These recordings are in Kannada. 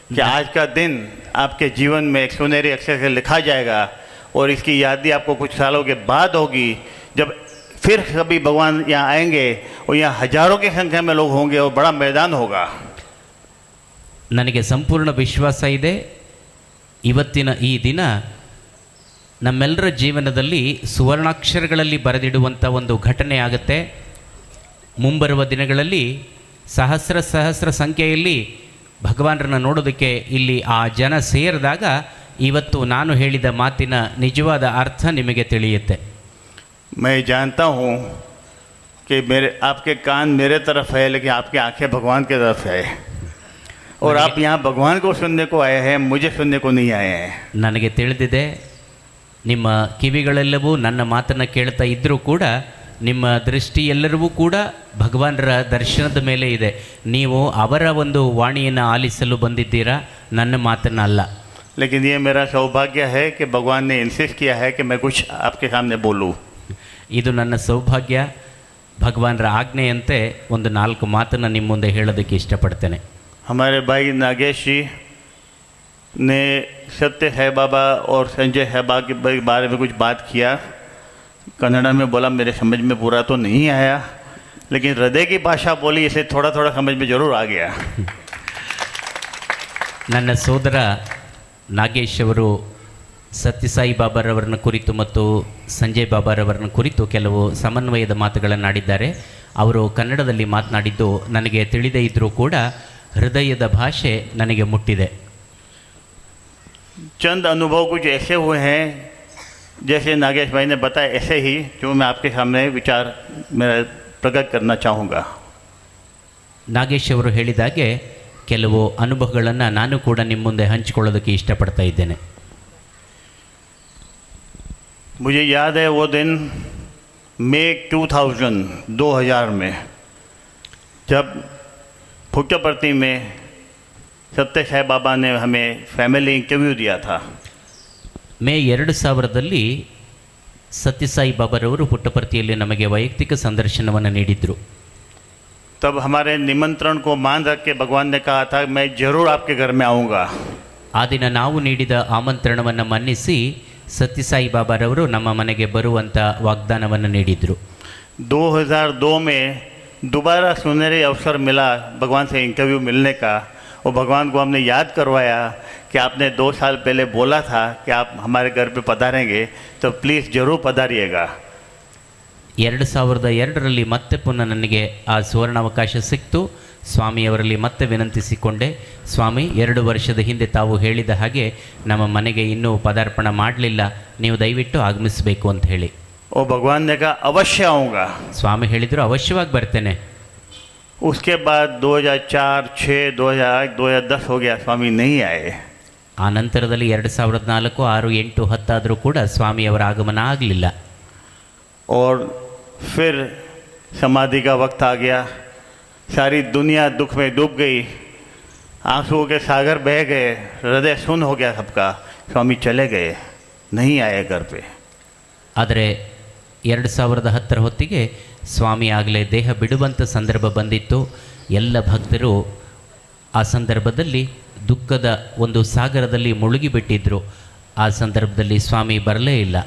कि आज का दिन आपके जीवन में एक सुनहरे अक्षर से लिखा जाएगा और इसकी यादी आपको कुछ सालों के बाद होगी, जब फिर कभी भगवान यहाँ आएंगे और यहाँ हजारों की संख्या में लोग होंगे और बड़ा मैदान होगा। ನನಗೆ ಸಂಪೂರ್ಣ ವಿಶ್ವಾಸ ಇದೆ, ಇವತ್ತಿನ ಈ ದಿನ ನಮ್ಮೆಲ್ಲರ ಜೀವನದಲ್ಲಿ ಸುವರ್ಣಾಕ್ಷರಗಳಲ್ಲಿ ಬರೆದಿಡುವಂಥ ಒಂದು ಘಟನೆ ಆಗುತ್ತೆ. ಮುಂಬರುವ ದಿನಗಳಲ್ಲಿ ಸಹಸ್ರ ಸಹಸ್ರ ಸಂಖ್ಯೆಯಲ್ಲಿ ಭಗವಾನರನ್ನು ನೋಡೋದಕ್ಕೆ ಇಲ್ಲಿ ಆ ಜನ ಸೇರಿದಾಗ ಇವತ್ತು ನಾನು ಹೇಳಿದ ಮಾತಿನ ನಿಜವಾದ ಅರ್ಥ ನಿಮಗೆ ತಿಳಿಯುತ್ತೆ. मैं जानता हूँ कि आपके कान मेरे तरफ है, लेकिन आपकी आंखें भगवान की तरफ है और आप यहाँ भगवान को सुनने को आए हैं, मुझे सुनने को नहीं आए हैं. ನನಗೆ ತಿಳಿದಿದೆ, ನಿಮ್ಮ ಕಿವಿಗಳೆಲ್ಲವೂ ನನ್ನ ಮಾತನ್ನು ಕೇಳ್ತಾ ಇದ್ದರೂ ಕೂಡ ನಿಮ್ಮ ದೃಷ್ಟಿ ಎಲ್ಲರಿಗೂ ಕೂಡ ಭಗವಾನರ ದರ್ಶನದ ಮೇಲೆ ಇದೆ. ನೀವು ಅವರ ಒಂದು ವಾಣಿಯನ್ನು ಆಲಿಸಲು ಬಂದಿದ್ದೀರಾ, ನನ್ನ ಮಾತನ್ನು ಅಲ್ಲ. लेकिन ये मेरा सौभाग्य है कि भगवान ने इंसिस्ट किया है कि मैं कुछ आपके सामने बोलूँ. ಇದು ನನ್ನ ಸೌಭಾಗ್ಯ. ಭಗವಾನರ ಆಜ್ಞೆಯಂತೆ ಒಂದು 4 ಮಾತನ್ನು ನಿಮ್ಮ ಮುಂದೆ ಹೇಳೋದಕ್ಕೆ ಇಷ್ಟಪಡ್ತೇನೆ. हमारे भाई नागेश जी ने सत्य है बाबा और संजय है बाबा के बारे में कुछ बात किया. कन्नड़ा में बोला, मेरे समझ में पूरा तो नहीं आया, लेकिन हृदय की भाषा बोली, इसे थोड़ा थोड़ा समझ में ज़रूर आ गया. ನನ್ನ ಸೋದರ ನಾಗೇಶ್ ಅವರು ಸತ್ಯಸಾಯಿ ಬಾಬಾರವರನ್ನ ಕುರಿತು ಮತ್ತು ಸಂಜಯ್ ಬಾಬಾರವರನ್ನ ಕುರಿತು ಕೆಲವು ಸಮನ್ವಯದ ಮಾತುಗಳನ್ನು ಆಡಿದ್ದಾರೆ. ಅವರು ಕನ್ನಡದಲ್ಲಿ ಮಾತನಾಡಿದ್ದು ನನಗೆ ತಿಳಿದೇ ಇದ್ದರೂ ಕೂಡ ಹೃದಯದ ಭಾಷೆ ನನಗೆ ಮುಟ್ಟಿದೆ. चंद अनुभव कुछ ऐसे हुए हैं जैसे नागेश भाई ने बताया, ऐसे ही जो मैं आपके सामने विचार मेरा प्रकट करना चाहूँगा. ನಾಗೇಶ್ ಅವರು ಹೇಳಿದಾಗೆ ಕೆಲವು ಅನುಭವಗಳನ್ನು ನಾನು ಕೂಡ ನಿಮ್ಮ ಮುಂದೆ ಹಂಚಿಕೊಳ್ಳೋದಕ್ಕೆ ಇಷ್ಟಪಡ್ತಾ ಇದ್ದೇನೆ. मुझे याद है वो दिन मई 2000 में जब पुट्टपर्ती में सत्य साई बाबा ने हमें फैमिली इंटरव्यू दिया था. ಮೇ 2000ರಲ್ಲಿ ಸತ್ಯಸಾಯಿ ಬಾಬಾರವರು ಪುಟ್ಟಪರ್ತಿಯಲ್ಲಿ ನಮಗೆ ವೈಯಕ್ತಿಕ ಸಂದರ್ಶನವನ್ನು ನೀಡಿದರು. तब हमारे निमंत्रण को मान रख के भगवान ने कहा था, मैं ज़रूर आपके घर में आऊँगा. ಆ ದಿನ ನಾವು ನೀಡಿದ ಆಮಂತ್ರಣವನ್ನು ಮನ್ನಿಸಿ ಸತ್ಯಸಾಯಿ ಬಾಬಾರವರು ನಮ್ಮ ಮನೆಗೆ ಬರುವಂಥ ವಾಗ್ದಾನವನ್ನು ನೀಡಿದರು. 2002 में दोबारा सुनहरे अवसर मिला भगवान से इंटरव्यू मिलने का, और भगवान को हमने याद करवाया कि आपने 2 साल पहले बोला था कि आप हमारे घर पे पधारेंगे, तो प्लीज़ ज़रूर पधारिएगा. 2002ರಲ್ಲಿ ಮತ್ತೆ ಪುನಃ ನನಗೆ ಆ ಸುವರ್ಣಾವಕಾಶ ಸಿಕ್ತು. ಸ್ವಾಮಿಯವರಲ್ಲಿ ಮತ್ತೆ ವಿನಂತಿಸಿಕೊಂಡೆ, ಸ್ವಾಮಿ 2 ವರ್ಷದ ಹಿಂದೆ ತಾವು ಹೇಳಿದ ಹಾಗೆ ನಮ್ಮ ಮನೆಗೆ ಇನ್ನೂ ಪದಾರ್ಪಣೆ ಮಾಡಲಿಲ್ಲ, ನೀವು ದಯವಿಟ್ಟು ಆಗಮಿಸಬೇಕು ಅಂತ ಹೇಳಿ. और भगवान ने कहा अवश्य आऊँगा. ಸ್ವಾಮಿ ಹೇಳಿದರು, ಅವಶ್ಯವಾಗಿ ಬರ್ತೇನೆ. उसके बाद 2004, 6, 2008, 2010 हो गया, स्वामी नहीं आए. ಆ ನಂತರದಲ್ಲಿ 2004, 6, 8, 10 ಆದರೂ ಕೂಡ ಸ್ವಾಮಿಯವರ ಆಗಮನ ಆಗಲಿಲ್ಲ. और फिर समाधि का वक्त आ गया, सारी दुनिया दुख में डूब गई, आंसुओं के सागर बह गए, हृदय सुन्न हो गया सबका. स्वामी चले गए, नहीं आए घर पे. ಆದರೆ 2010 ಹೊತ್ತಿಗೆ ಸ್ವಾಮಿ ಆಗಲೇ ದೇಹ ಬಿಡುವಂಥ ಸಂದರ್ಭ ಬಂದಿತ್ತು. ಎಲ್ಲ ಭಕ್ತರು ಆ ಸಂದರ್ಭದಲ್ಲಿ ದುಃಖದ ಒಂದು ಸಾಗರದಲ್ಲಿ ಮುಳುಗಿಬಿಟ್ಟಿದ್ದರು. ಆ ಸಂದರ್ಭದಲ್ಲಿ ಸ್ವಾಮಿ ಬರಲೇ ಇಲ್ಲ.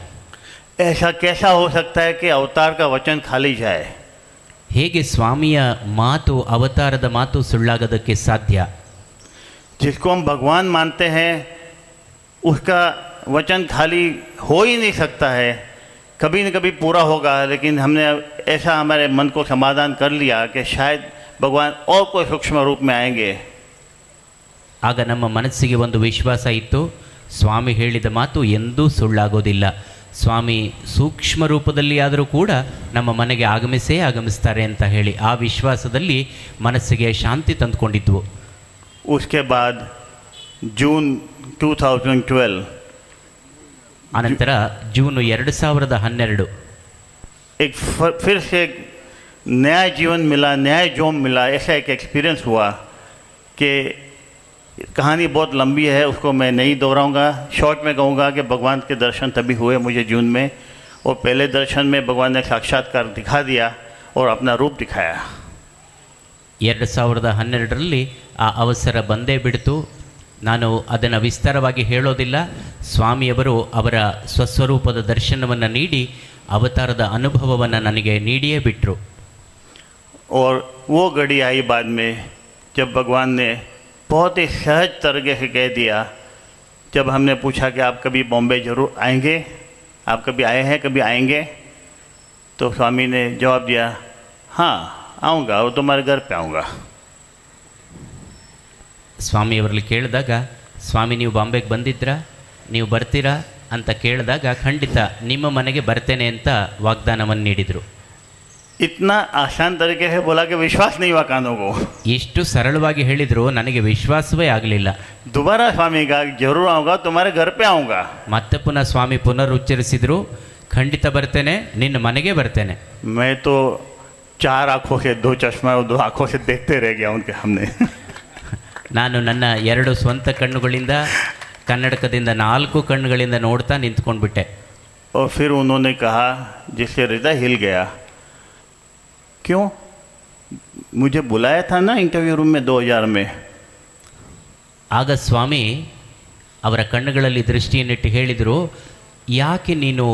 ऐसा कैसा हो सकता है कि अवतार का वचन खाली जाए? ಹೇಗೆ ಸ್ವಾಮಿಯ ಮಾತು, ಅವತಾರದ ಮಾತು ಸುಳ್ಳಾಗೋದಕ್ಕೆ ಸಾಧ್ಯ? जिसको हम भगवान मानते हैं उसका वचन खाली हो ही नहीं सकता है, कभी न कभी पूरा होगा. लेकिन हमने ऐसा हमारे मन को समाधान कर लिया कि शायद भगवान और कोई सूक्ष्म रूप में आएंगे. ಆಗ ನಮ್ಮ ಮನಸ್ಸಿಗೆ ಒಂದು ವಿಶ್ವಾಸ ಇತ್ತು, ಸ್ವಾಮಿ ಹೇಳಿದ ಮಾತು ಎಂದೂ ಸುಳ್ಳಾಗೋದಿಲ್ಲ. ಸ್ವಾಮಿ ಸೂಕ್ಷ್ಮ ರೂಪದಲ್ಲಿ ಆದರೂ ಕೂಡ ನಮ್ಮ ಮನೆಗೆ ಆಗಮಿಸ್ತಾರೆ ಅಂತ ಹೇಳಿ ಆ ವಿಶ್ವಾಸದಲ್ಲಿ ಮನಸ್ಸಿಗೆ ಶಾಂತಿ ತಂದುಕೊಂಡಿದ್ವು. उसके बाद जून 2012 ಅನಂತರ ಜೂನ್ 2012 एक फिर से नया जीवन मिला, नया जोम मिला. ऐसा एक एक्सपीरियंस हुआ कि कहानी बहुत लंबी है, उसको मैं नहीं दोहराऊंगा. शॉर्ट में कहूँगा कि भगवान के दर्शन तभी हुए मुझे जून में, और पहले दर्शन में भगवान ने साक्षात्कार दिखा दिया और अपना रूप दिखाया. 2012ರಲ್ಲಿ ಆ ಅವಸರ ಬಂದೇ ಬಿಡ್ತು. ನಾನು ಅದನ್ನು ವಿಸ್ತಾರವಾಗಿ ಹೇಳೋದಿಲ್ಲ. ಸ್ವಾಮಿಯವರು ಅವರ ಸ್ವಸ್ವರೂಪದ ದರ್ಶನವನ್ನು ನೀಡಿ ಅವತಾರದ ಅನುಭವವನ್ನು ನನಗೆ ನೀಡಿಯೇ ಬಿಟ್ಟರು. और वो घड़ी आई बाद में जब भगवान ने बहुत ही सहज तरीके से कह दिया, जब हमने पूछा कि आप कभी बॉम्बे ज़रूर आएंगे, आप कभी आए हैं, कभी आएंगे, तो स्वामी ने जवाब दिया, हाँ आऊँगा, वो तुम्हारे घर पे आऊँगा. ಸ್ವಾಮಿಯವರಲ್ಲಿ ಕೇಳಿದಾಗ, ಸ್ವಾಮಿ ನೀವು ಬಾಂಬೆಗೆ ಬಂದಿದ್ರಾ, ನೀವು ಬರ್ತೀರಾ ಅಂತ ಕೇಳಿದಾಗ, ಖಂಡಿತ ನಿಮ್ಮ ಮನೆಗೆ ಬರ್ತೇನೆ ಅಂತ ವಾಗ್ದಾನವನ್ನು ನೀಡಿದರು. इतना आसान तरीके से बोला कि विश्वास नहीं हुआ कानों को. ಇಷ್ಟು ಸರಳವಾಗಿ ಹೇಳಿದರು, ನನಗೆ ವಿಶ್ವಾಸವೇ ಆಗಲಿಲ್ಲ. दोबारा स्वामी कहा जरूर आऊँगा, तुम्हारे घर पे आऊँगा. ಮತ್ತೆ ಪುನಃ ಸ್ವಾಮಿ ಪುನರುಚ್ಚರಿಸಿದರು, ಖಂಡಿತ ಬರ್ತೇನೆ, ನಿನ್ನ ಮನೆಗೆ ಬರ್ತೇನೆ. मैं तो 4 आँखों से 2 चश्मा और 2 आँखों से देखते रह गया उनके सामने. ನಾನು ನನ್ನ 2 ಸ್ವಂತ ಕಣ್ಣುಗಳಿಂದ, ಕನ್ನಡಕದಿಂದ 4 ಕಣ್ಣುಗಳಿಂದ ನೋಡ್ತಾ ನಿಂತ್ಕೊಂಡ್ಬಿಟ್ಟೆ. और फिर उन्होंने कहा, जिससे हृदय हिल गया, क्यों मुझे बुलाया था ना इंटरव्यू रूम में 2000 में. ಆಗ ಸ್ವಾಮಿ ಅವರ ಕಣ್ಣುಗಳಲ್ಲಿ ದೃಷ್ಟಿಯನ್ನಿಟ್ಟು ಹೇಳಿದರು, ಯಾಕೆ ನೀನು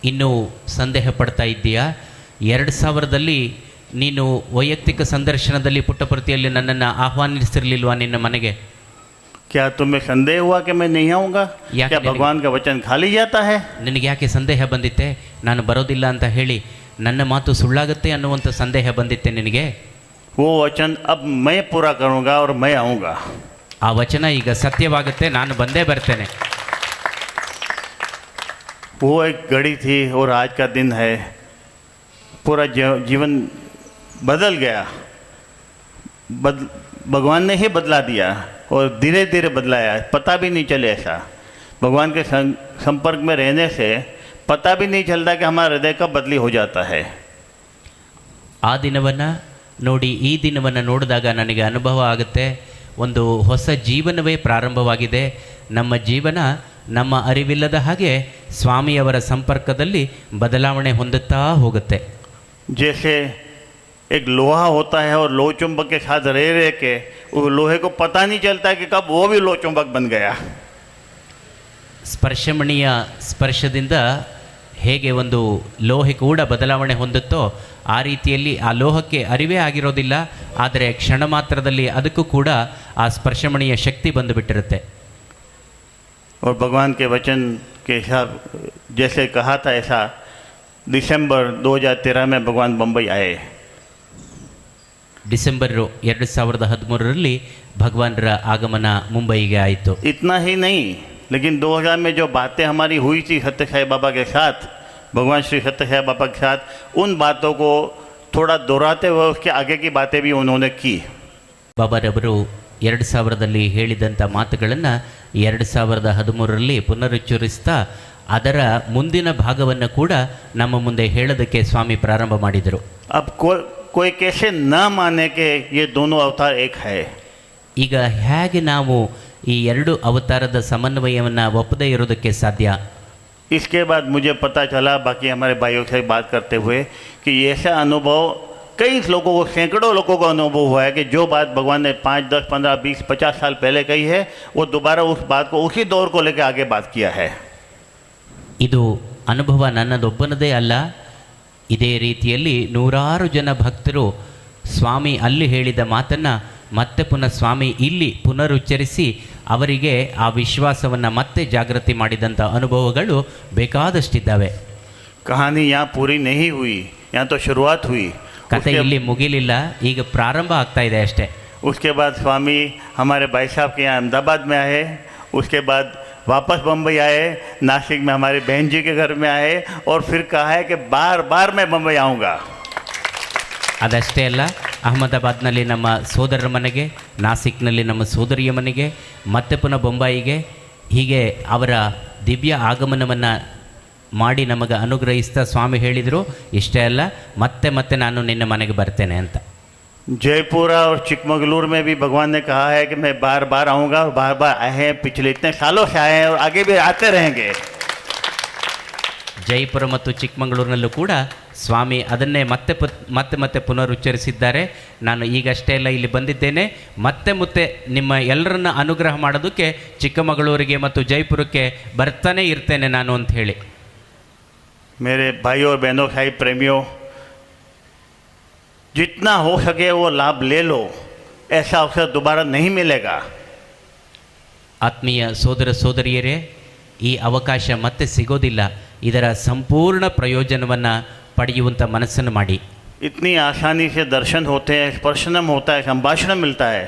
ಇನ್ನೂ ಸಂದೇಹ ಪಡ್ತಾ ಇದ್ದೀಯಾ? 2000ರಲ್ಲಿ ನೀನು ವೈಯಕ್ತಿಕ ಸಂದರ್ಶನದಲ್ಲಿ ಪುಟ್ಟಪರ್ತಿಯಲ್ಲಿ ನನ್ನನ್ನು ಆಹ್ವಾನಿಸಿರಲಿಲ್ವಾ ನಿನ್ನ ಮನೆಗೆ? क्या तुम्हें संदेह हुआ कि मैं नहीं आऊँगा? या क्या भगवान का वचन खाली जाता है? ನಿನಗೆ ಯಾಕೆ ಸಂದೇಹ ಬಂದಿತ್ತೆ? ನಾನು ಬರೋದಿಲ್ಲ ಅಂತ ಹೇಳಿ ನನ್ನ ಮಾತು ಸುಳ್ಳಾಗುತ್ತೆ ಅನ್ನುವಂಥ ಸಂದೇಹ ಬಂದಿತ್ತೆ ನಿನಗೆ? वो वचन अब मैं पूरा करूँगा और मैं आऊँगा. ಆ ವಚನ ಈಗ ಸತ್ಯವಾಗುತ್ತೆ, ನಾನು ಬಂದೇ ಬರ್ತೇನೆ. वो एक घड़ी थी और आज का दिन है. पूरा जीवन बदल गया. भगवान ने ही बदला दिया और धीरे धीरे बदलाया, पता भी नहीं चले. ऐसा भगवान के संपर्क में रहने से पता भी नहीं चलता कि हमारा हृदय कब बदली हो जाता है. ಆ ದಿನವನ್ನು ನೋಡಿ ಈ ದಿನವನ್ನು ನೋಡಿದಾಗ ನನಗೆ ಅನುಭವ ಆಗುತ್ತೆ, ಒಂದು ಹೊಸ ಜೀವನವೇ ಪ್ರಾರಂಭವಾಗಿದೆ. ನಮ್ಮ ಜೀವನ ನಮ್ಮ ಅರಿವಿಲ್ಲದ ಹಾಗೆ ಸ್ವಾಮಿಯವರ ಸಂಪರ್ಕದಲ್ಲಿ ಬದಲಾವಣೆ ಹೊಂದುತ್ತಾ ಹೋಗುತ್ತೆ. जैसे एक लोहा होता है और लोह चुंबक के साथ रह के उस लोहे को पता नहीं चलता कि कब वो भी लोह चुंबक बन गया. ಸ್ಪರ್ಶಮಣಿಯ ಸ್ಪರ್ಶದಿಂದ ಹೇಗೆ ಒಂದು ಲೋಹ ಕೂಡ ಬದಲಾವಣೆ ಹೊಂದುತ್ತೋ ಆ ರೀತಿಯಲ್ಲಿ ಆ ಲೋಹಕ್ಕೆ ಅರಿವೇ ಆಗಿರೋದಿಲ್ಲ, ಆದರೆ ಕ್ಷಣ ಮಾತ್ರದಲ್ಲಿ ಅದಕ್ಕೂ ಕೂಡ ಆ ಸ್ಪರ್ಶಮಣಿಯ ಶಕ್ತಿ ಬಂದುಬಿಟ್ಟಿರುತ್ತೆ. और भगवान के वचन के हिसाब जैसे कहा था ऐसा दिसंबर 2013 में भगवान बम्बई आए. ಡಿಸೆಂಬರ್ 2013ರಲ್ಲಿ ಭಗವಾನರ ಆಗಮನ ಮುಂಬಯಿಗೆ ಆಯಿತು. इतना ही नहीं, लेकिन 2000 में जो बातें हमारी हुई थी सत्य साई बाबा के साथ, भगवान श्री सत्य साई बाबा के साथ, उन बातों को थोड़ा दोहराते हुए उसके आगे की बातें भी उन्होंने की. ಬಾಬಾರವರು 2000ರಲ್ಲಿ ಹೇಳಿದಂಥ ಮಾತುಗಳನ್ನು 2013ರಲ್ಲಿ ಪುನರುಚ್ಚರಿಸ್ತಾ ಅದರ ಮುಂದಿನ ಭಾಗವನ್ನು ಕೂಡ ನಮ್ಮ ಮುಂದೆ ಹೇಳೋದಕ್ಕೆ ಸ್ವಾಮಿ ಪ್ರಾರಂಭ ಮಾಡಿದರು. अब कोई कैसे न माने कि ये दोनों अवतार एक है. ಈಗ ಹೇಗೆ ನಾವು ಈ 2 ಅವತಾರದ ಸಮನ್ವಯವನ್ನು ಒಪ್ಪದೇ ಇರೋದಕ್ಕೆ ಸಾಧ್ಯ? इसके बाद मुझे पता चला, बाकी हमारे भाइयों से बात करते हुए, कि ऐसा अनुभव कई लोगों को, सैकड़ों लोगों को अनुभव हुआ है कि जो बात भगवान ने 5, 10, 15, 20, 50 साल पहले कही है, वो दोबारा उस बात को उसी दौर को लेकर आगे बात किया है. ಇದು ಅನುಭವ ನನ್ನದೊಬ್ಬನದೇ ಅಲ್ಲ. ಇದೇ ರೀತಿಯಲ್ಲಿ ನೂರಾರು ಜನ ಭಕ್ತರು ಸ್ವಾಮಿ ಅಲ್ಲಿ ಹೇಳಿದ ಮಾತನ್ನು ಮತ್ತೆ ಪುನಃ ಸ್ವಾಮಿ ಇಲ್ಲಿ ಪುನರುಚ್ಚರಿಸಿ ಅವರಿಗೆ ಆ ವಿಶ್ವಾಸವನ್ನು ಮತ್ತೆ ಜಾಗೃತಿ ಮಾಡಿದಂಥ ಅನುಭವಗಳು ಬೇಕಾದಷ್ಟಿದ್ದಾವೆ. कहानी यहाँ पूरी नहीं हुई, यहाँ तो शुरुआत हुई. ಕತೆ ಇಲ್ಲಿ ಮುಗಿಲಿಲ್ಲ, ಈಗ ಪ್ರಾರಂಭ ಆಗ್ತಾ ಇದೆ ಅಷ್ಟೇ. उसके बाद स्वामी हमारे भाई साहब के यहाँ अहमदाबाद में आए. उसके बाद वापस बम्बई आए, नासिक में हमारी बहन जी के घर में आए, और फिर कहा है कि बार बार मैं बम्बई आऊँगा. ಅದಷ್ಟೇ ಅಲ್ಲ, ಅಹಮದಾಬಾದ್ನಲ್ಲಿ ನಮ್ಮ ಸೋದರರ ಮನೆಗೆ, ನಾಸಿಕ್ನಲ್ಲಿ ನಮ್ಮ ಸೋದರಿಯ ಮನೆಗೆ, ಮತ್ತೆ ಪುನಃ ಬೊಂಬಾಯಿಗೆ, ಹೀಗೆ ಅವರ ದಿವ್ಯ ಆಗಮನವನ್ನು ಮಾಡಿ ನಮಗೆ ಅನುಗ್ರಹಿಸ್ತಾ ಸ್ವಾಮಿ ಹೇಳಿದರು, ಇಷ್ಟೇ ಅಲ್ಲ ಮತ್ತೆ ಮತ್ತೆ ನಾನು ನಿನ್ನ ಮನೆಗೆ ಬರ್ತೇನೆ ಅಂತ. जयपुर और चिकमगलूर में भी भगवान ने कहा है कि मैं बार बार आऊँगा, और बार बार आए हैं, पिछले इतने सालों से आए हैं और आगे भी आते रहेंगे. ಜೈಪುರ ಮತ್ತು ಚಿಕ್ಕಮಗಳೂರಿನಲ್ಲೂ ಕೂಡ ಸ್ವಾಮಿ ಅದನ್ನೇ ಮತ್ತೆ ಪುನರುಚ್ಚರಿಸಿದ್ದಾರೆ. ನಾನು ಈಗಷ್ಟೇ ಎಲ್ಲ ಇಲ್ಲಿ ಬಂದಿದ್ದೇನೆ, ಮತ್ತೆ ನಿಮ್ಮ ಎಲ್ಲರನ್ನ ಅನುಗ್ರಹ ಮಾಡೋದಕ್ಕೆ ಚಿಕ್ಕಮಗಳೂರಿಗೆ ಮತ್ತು ಜೈಪುರಕ್ಕೆ ಬರ್ತಾನೆ ಇರ್ತೇನೆ ನಾನು ಅಂತ ಹೇಳಿ. मेरे भाई और बहनों भाई प्रेमियों, जितना हो सके वो लाभ ले लो, ऐसा अवसर दोबारा नहीं मिलेगा. ಆತ್ಮೀಯ ಸೋದರ ಸೋದರಿಯರೇ, ಈ ಅವಕಾಶ ಮತ್ತೆ ಸಿಗೋದಿಲ್ಲ. ಇದರ ಸಂಪೂರ್ಣ ಪ್ರಯೋಜನವನ್ನು ಪಡೆಯುವಂಥ ಮನಸ್ಸನ್ನು ಮಾಡಿ. इतनी आसानी से दर्शन होते हैं, स्पर्शनम होता है, संभाषण मिलता है,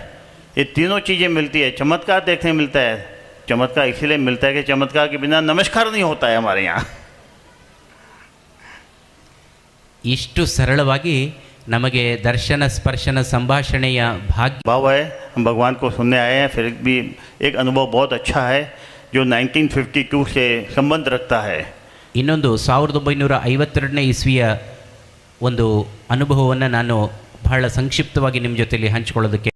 ये तीनों चीज़ें मिलती है. चमत्कार देखने मिलता है. चमत्कार इसीलिए मिलता है कि चमत्कार के बिना नमस्कार नहीं होता है हमारे यहाँ. ಇಷ್ಟು ಸರಳವಾಗಿ ನಮಗೆ ದರ್ಶನ ಸ್ಪರ್ಶನ ಸಂಭಾಷಣೆಯ ಭಾಗ್ಯ भाव है. हम भगवान को सुनने आए हैं, फिर भी एक अनुभव बहुत अच्छा है जो 1952 से संबंध रखता है. ಇನ್ನೊಂದು 1952ನೇ ಇಸ್ವಿಯ ಒಂದು ಅನುಭವವನ್ನು ನಾನು ಬಹಳ ಸಂಕ್ಷಿಪ್ತವಾಗಿ ನಿಮ್ಮ ಜೊತೆಯಲ್ಲಿ ಹಂಚಿಕೊಳ್ಳೋದಕ್ಕೆ